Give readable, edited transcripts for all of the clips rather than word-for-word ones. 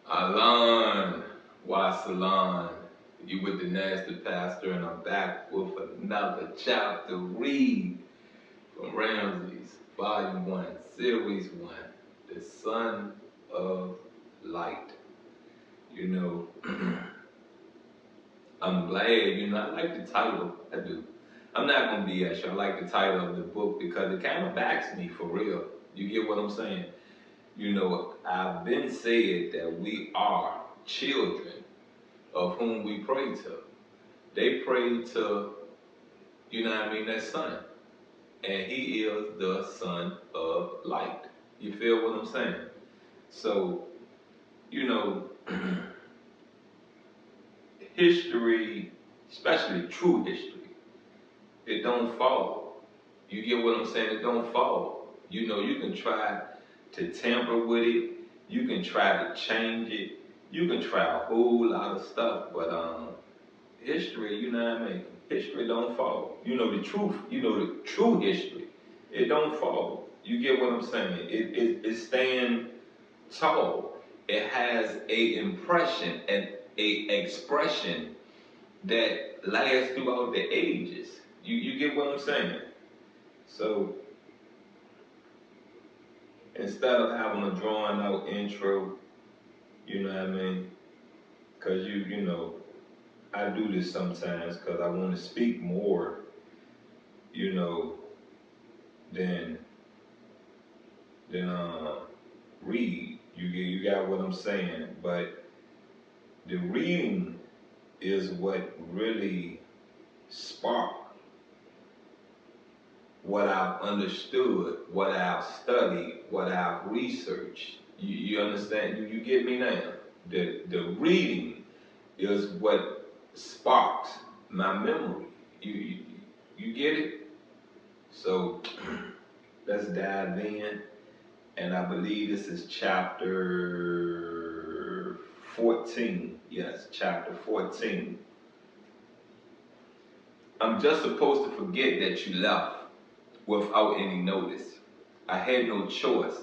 Alon, Wasalan, you with the Nasty Pastor, and I'm back with another chapter read from Ramses, Volume 1, Series 1, The Son of Light. You know, I'm glad, I like the title, I do. I'm not going to BS you, I like the title of the book because it kind of backs me for real. You get what I'm saying? I've been said that we are children of whom we pray to. They pray to, that son. And he is the son of light. You feel what I'm saying? So, history, especially true history, it don't fall. You get what I'm saying? It don't fall. You can try to tamper with it. You can try to change it. You can try a whole lot of stuff, but history, history don't fall. The truth, the true history, it don't fall. You get what I'm saying? It stands tall. It has a impression and a expression that lasts throughout the ages. You get what I'm saying? So instead of having a drawn out intro, because I do this sometimes because I want to speak more, than read. You got what I'm saying, but the reading is what really sparked what I've understood, what I've studied, what I've researched. You understand? You get me now? The reading is what sparks my memory. You get it? So let's dive in. And I believe this is chapter 14. Yes, chapter 14. I'm just supposed to forget that you left without any notice. I had no choice.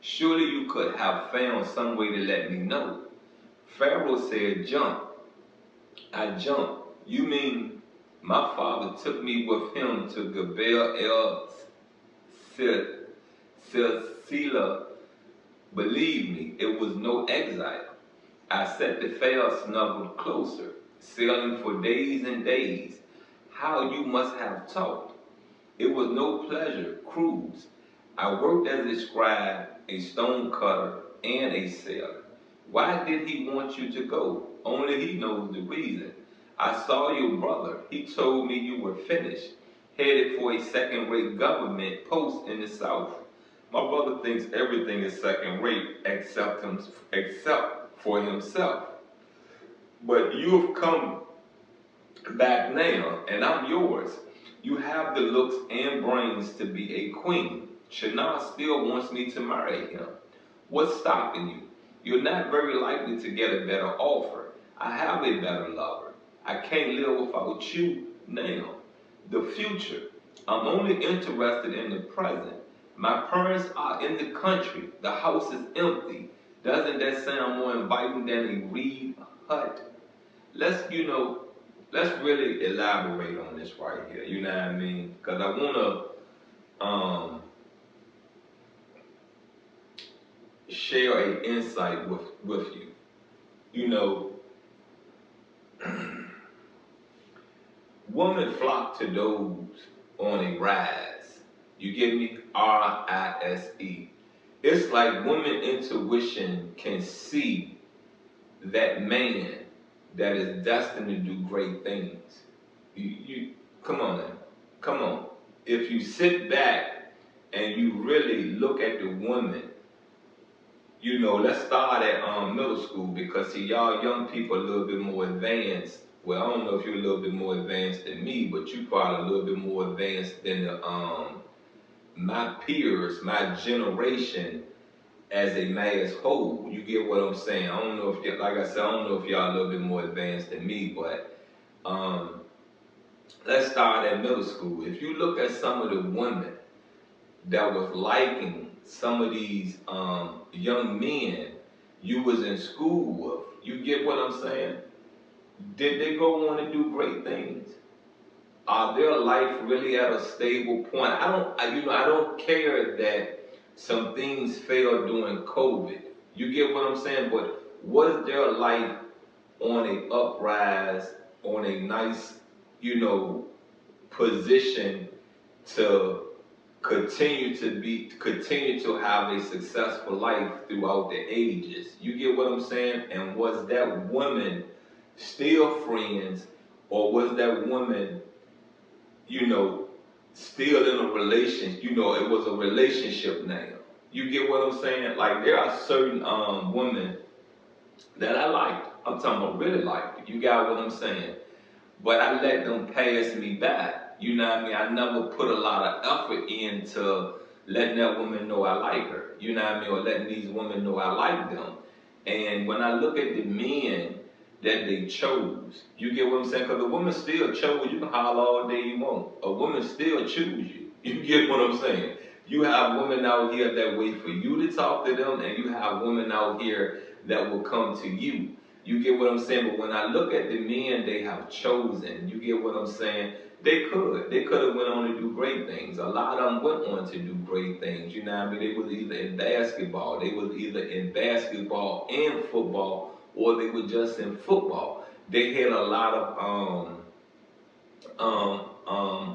Surely you could have found some way to let me know. Pharaoh said, jump. I jumped. You mean my father took me with him to Gebel el Sila? Believe me, it was no exile. I sat the fail snuggled closer, sailing for days and days. How you must have talked. It was no pleasure cruise. I worked as a scribe, a stone cutter, and a sailor. Why did he want you to go? Only he knows the reason. I saw your brother. He told me you were finished, headed for a second-rate government post in the South. My brother thinks everything is second-rate except for himself. But you have come back now, and I'm yours. You have the looks and brains to be a queen. Shana still wants me to marry him. What's stopping you? You're not very likely to get a better offer. I have a better lover. I can't live without you now. The future. I'm only interested in the present. My parents are in the country. The house is empty. Doesn't that sound more inviting than a reed hut? Let's really elaborate on this right here. You know what I mean? Because I want to share an insight with you. Women flock to those on a rise. You get me? R-I-S-E. It's like women intuition can see that man that is destined to do great things. You come on now. Come on. If you sit back and you really look at the woman, let's start at middle school because see y'all young people a little bit more advanced. Well, I don't know if you're a little bit more advanced than me, but you probably a little bit more advanced than the my peers, my generation as a mass whole. You get what I'm saying? I don't know if like I said, I don't know if y'all a little bit more advanced than me, but let's start at middle school. If you look at some of the women that was liking some of these young men, you was in school with. You get what I'm saying? Did they go on to do great things? Are their life really at a stable point? I don't care that some things failed during COVID. You get what I'm saying? But was their life on a uprise, on a nice, position to continue to have a successful life throughout the ages? You get what I'm saying? And was that woman still friends, or was that woman, still in a relationship? It was a relationship now. You get what I'm saying? Like, there are certain women that I liked. I'm talking about really liked. You got what I'm saying? But I let them pass me by. You know what I mean? I never put a lot of effort into letting that woman know I like her. You know what I mean? Or letting these women know I like them. And when I look at the men that they chose, you get what I'm saying? Because a woman still chose. You can holler all day you want. A woman still choose you. You get what I'm saying? You have women out here that wait for you to talk to them, and you have women out here that will come to you. You get what I'm saying? But when I look at the men they have chosen, you get what I'm saying? They could have went on to do great things. A lot of them went on to do great things. You know what I mean? They was either in basketball. They was either in basketball and football, or they were just in football. They had a lot of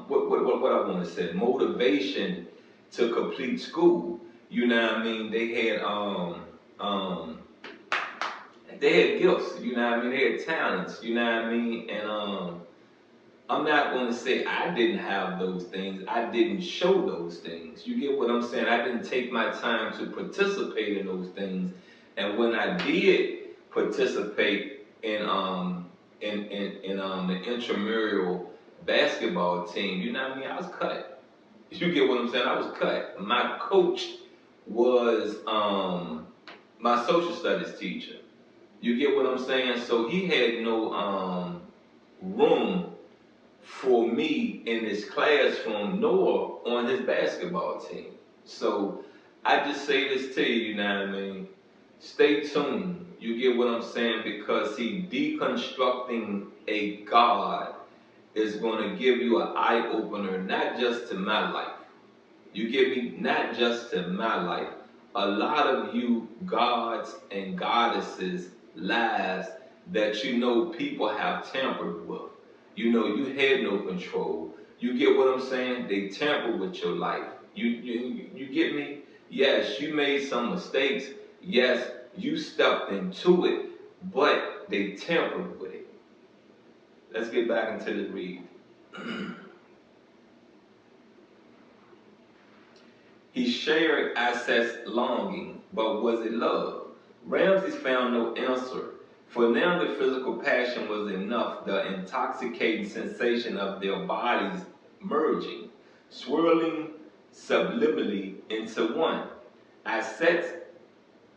what I want to say, motivation to complete school. You know what I mean? They had gifts, you know what I mean? They had talents, you know what I mean? And I'm not going to say I didn't have those things. I didn't show those things. You get what I'm saying? I didn't take my time to participate in those things. And when I did participate in the intramural basketball team, you know what I mean? I was cut. You get what I'm saying? I was cut. My coach was my social studies teacher. You get what I'm saying? So he had no room for me in his classroom nor on his basketball team. So I just say this to you, you know what I mean? Stay tuned. You get what I'm saying? Because deconstructing a God is going to give you an eye opener, not just to my life. You get me? Not just to my life. A lot of you gods and goddesses lives that people have tampered with. You had no control. You get what I'm saying? They tampered with your life. You get me? Yes, you made some mistakes. Yes, you stepped into it, but they tampered with it. Let's get back into the read. He shared Iseth's longing, but was it love? Ramses found no answer, for now the physical passion was enough, the intoxicating sensation of their bodies merging, swirling subliminally into one. Iseth's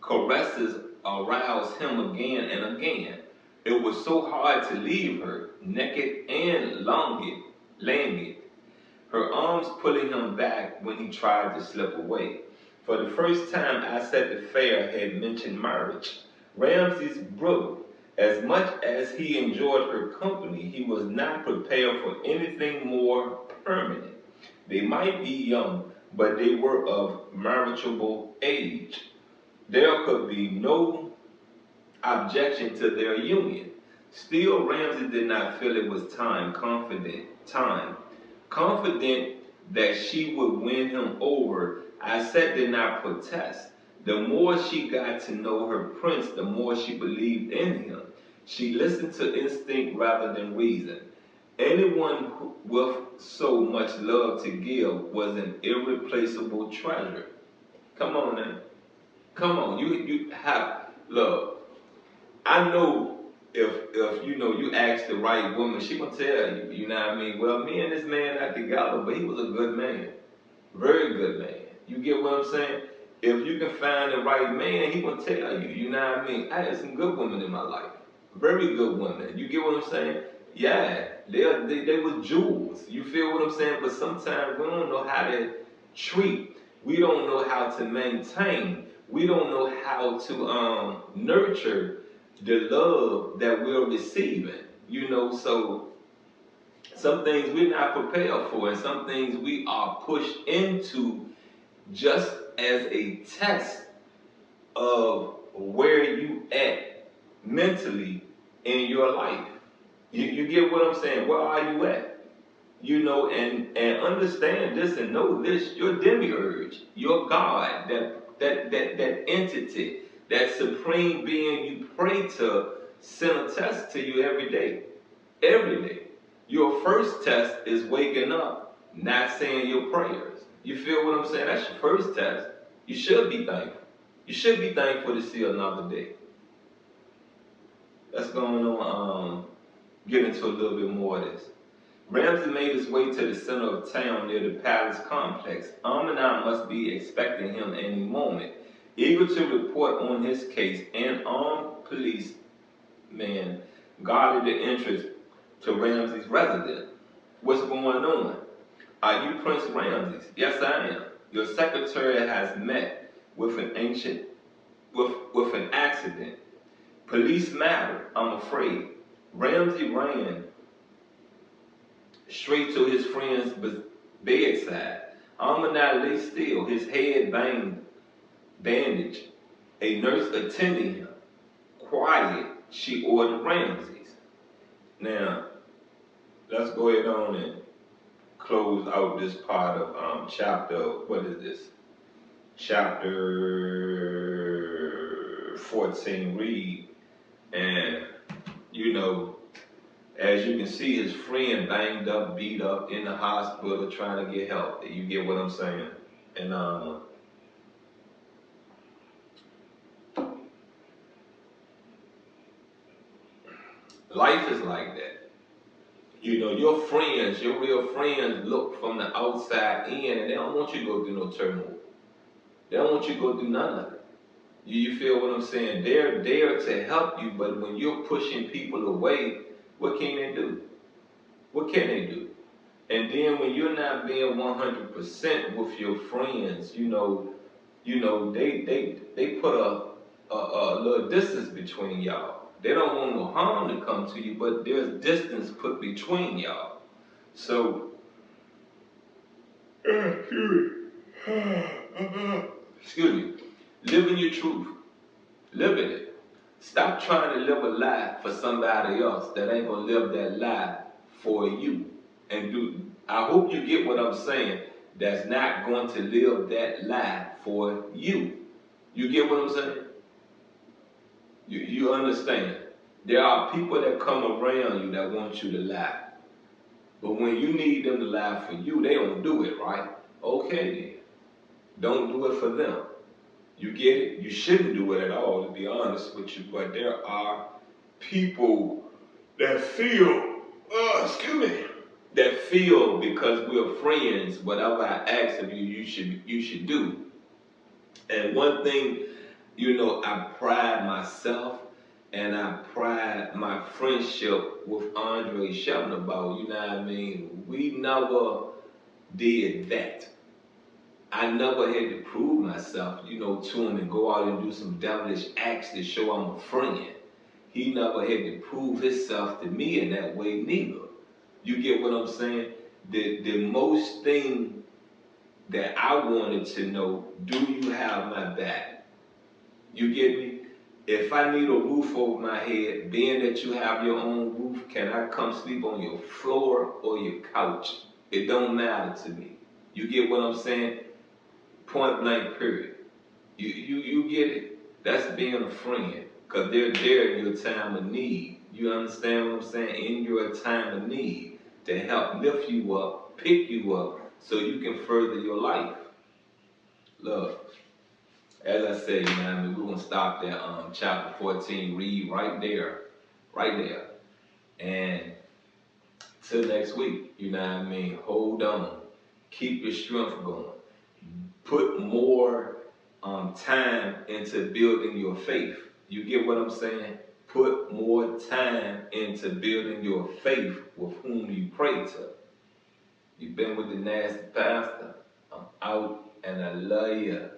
caresses aroused him again and again. It was so hard to leave her, naked and languid, her arms pulling him back when he tried to slip away. For the first time, Iseth the Fair had mentioned marriage. Ramses broke. As much as he enjoyed her company, he was not prepared for anything more permanent. They might be young, but they were of marriageable age. There could be no objection to their union. Still, Ramses did not feel it was confident that she would win him over. Iseth did not protest. The more she got to know her prince, the more she believed in him. She listened to instinct rather than reason. Anyone with so much love to give was an irreplaceable treasure. Come on now. Come on. You have love. I know if you ask the right woman, she gonna tell you, you know what I mean? Well, me and this man not together, but he was a good man. Very good man. You get what I'm saying? If you can find the right man, he gonna tell you, you know what I mean? I had some good women in my life. Very good women. You get what I'm saying? Yeah, they were jewels. You feel what I'm saying? But sometimes we don't know how to treat. We don't know how to maintain. we don't know how to nurture the love that we're receiving. So some things we're not prepared for, and some things we are pushed into just as a test of where you at mentally in your life. You get what I'm saying? Where are you at? And understand this and know this: your demiurge, your God, that entity, that supreme being you pray to, send a test to you every day. Every day. Your first test is waking up, not saying your prayers. You feel what I'm saying? That's your first test. You should be thankful. You should be thankful to see another day. Let's go on, get into a little bit more of this. Ramses made his way to the center of town near the palace complex. Ammanat must be expecting him any moment, eager to report on his case. An armed policeman guarded the entrance to Ramses' residence. What's going on? Are you Prince Ramses? Yes, I am. Your secretary has met with an accident. Police matter, I'm afraid. Ramses ran straight to his friend's bedside. Ammanat lay still, his head bandaged. A nurse attending him. Quiet, she ordered Ramses. Now, let's go ahead on and close out this part of chapter, what is this? Chapter 14, read. And, as you can see, his friend banged up, beat up, in the hospital trying to get help. You get what I'm saying? And life is like that. Your friends, your real friends, look from the outside in, and they don't want you to go through no turmoil. They don't want you to go through none of it. You feel what I'm saying? They're there to help you, but when you're pushing people away, what can they do? What can they do? And then when you're not being 100% with your friends, they put a little distance between y'all. They don't want no harm to come to you, but there's distance put between y'all. So, excuse me, live in your truth. Live in it. Stop trying to live a lie for somebody else that ain't gonna live that lie for you. I hope you get what I'm saying. That's not going to live that lie for you. You get what I'm saying? You understand? There are people that come around you that want you to lie. But when you need them to lie for you, they don't do it, right? Okay then. Don't do it for them. You get it? You shouldn't do it at all, to be honest with you. But there are people that feel, that feel because we're friends, whatever I ask of you, you should do. And one thing, I pride myself and I pride my friendship with Andre Shelton about, you know what I mean? We never did that. I never had to prove myself, to him and go out and do some devilish acts to show I'm a friend. He never had to prove himself to me in that way neither. You get what I'm saying? The most thing that I wanted to know, do you have my back? You get me? If I need a roof over my head, being that you have your own roof, can I come sleep on your floor or your couch? It don't matter to me. You get what I'm saying? Point blank, period. You get it? That's being a friend. Because they're there in your time of need. You understand what I'm saying? In your time of need. To help lift you up, pick you up, so you can further your life. Look, as I said, we're going to stop there. Chapter 14, read right there. Right there. And till next week, hold on. Keep your strength going. Put more time into building your faith. You get what I'm saying? Put more time into building your faith with whom you pray to. You've been with the nasty pastor. I'm out and I love you.